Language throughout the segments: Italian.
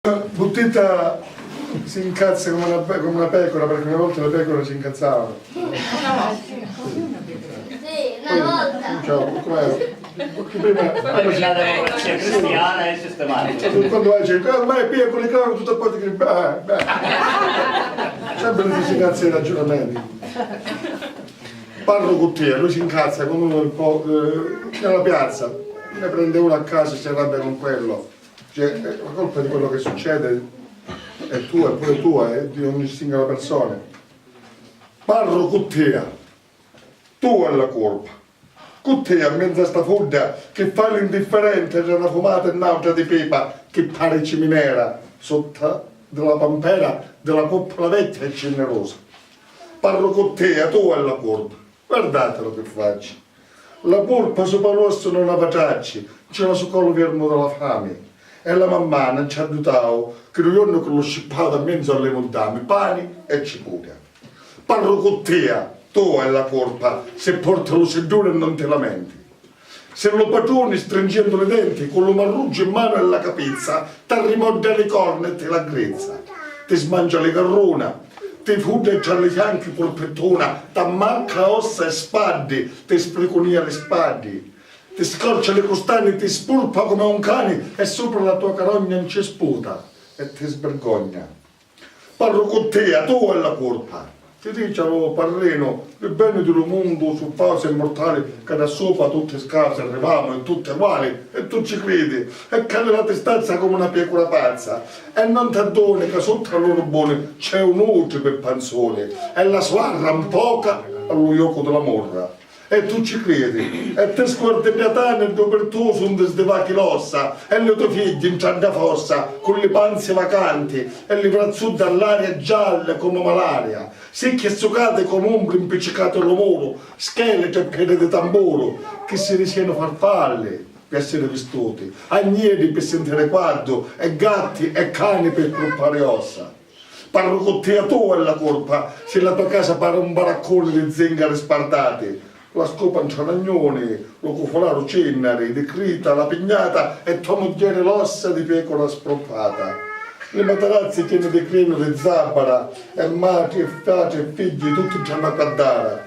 Buttita si incazza come una pecora, perché una volta le pecore si incazzavano. Sì, una volta. Ciao, com'è? Prima, Poi la democrazia cristiana è sistematica. quando vai a dire, ormai piccoli clavo tutto a parte che sempre lì si incazza i ragionamenti. Parlo con te, lui si incazza con uno nella piazza, ne prende uno a casa e si arrabbia con quello. Cioè, la colpa di quello che succede è tua, è pure tua, è di ogni singola persona. Parlo con te, tu è la colpa. Con te, a mezzo a sta fudda, che fa l'indifferente, c'è una fumata e un'altra di pipa, che pare ciminera, sotto della pampera, della coppola vecchia e generosa. Parlo con te, tu è la colpa. Guardatelo che faccio. La polpa sopra l'osso non la patracci, c'è la collo fermo della fame. E la mamma non ci ha aiutato, che lui giorno con lo scippato a mezzo alle montane, pani e cipolla. Parlo con te, tu è la colpa, se porta lo sedure e non te lamenti. Se lo padroni stringendo le denti, con lo marruggio in mano e la capizza, ti rimorda le corna e te la grezza. Ti smangia le carrona, ti fude tra le fianchi polpettona, ti ammacca ossa e spadi, ti spreconia le spadi. Ti scorcia le costane, ti spulpa come un cane e sopra la tua carogna non ci sputa e ti svergogna. Parlo con te, tu è la colpa. Ti dice lo parreno, il bene del mondo su fase immortale, che da sopra tutte scarse arriviamo e tutte uguali, e tu ci credi, e cade la testazza come una pecora pazza, e non ti doni che sotto la loro buone c'è un utile per panzone, e la sguarda un poca allo ioco della morra. E tu ci credi, e te scordi piatane e dopertoso un desdevachi l'ossa, e le tue figlie in ciarda fossa, con le panze vacanti, e le brazzute all'aria gialle come malaria, secchie succate come ombre impiccicate allo muro, scheletri e piede di tamburo, che si risieno farfalle per essere vestuti, agnelli per sentire quadro, e gatti e cani per gruppare ossa. Parlo con te, tu è la colpa, se la tua casa pare un baraccone di zingare spardate, la scopa in cianagnoni, lo cufolaro cennari, di crita, la pignata e tua moglie l'ossa di pecora sproppata. Le materazze piene di crino di zabbara e madri e frati e figli tutti già una caddara.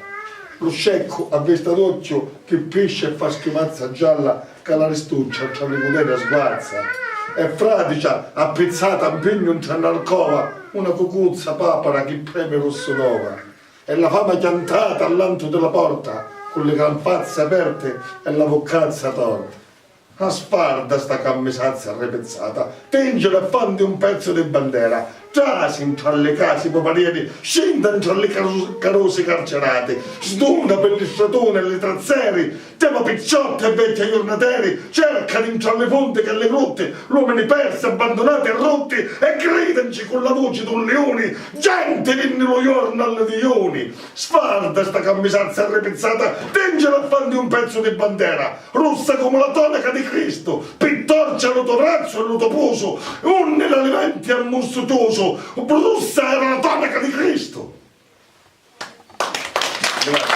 Lo scecco a vista d'occhio che pesce e fa schimazza gialla che la restuccia tra le cudere sguazza. E fradicia appezzata a pegno in tran'alcova una cucuzza papera che preme rosso d'ova. E la fama chiantata all'anto della porta, con le campazze aperte e la boccazza torta. A sfarda sta camisazza arrepezzata, tengela e fandi un pezzo di bandera, trasi tra le case poparieri, scenda tra le carose carcerate, sduna per le stratone e le trazzeri, tema picciotte e vecchi giornateri, cerca tra le fonti che le grotte, uomini persi, abbandonati e rotti, e gridanci con la voce d'un leone, gente vinne lo giorno alle dioni. Sfarda sta camisazza arrepezzata, tengela e fandi un pezzo di bandera, rossa come la tonaca di Cristo, pittorcia lo tuo braccio e lo tuo poso, unne l'alimenti ammussutoso, russa era la tonaca di Cristo. Grazie.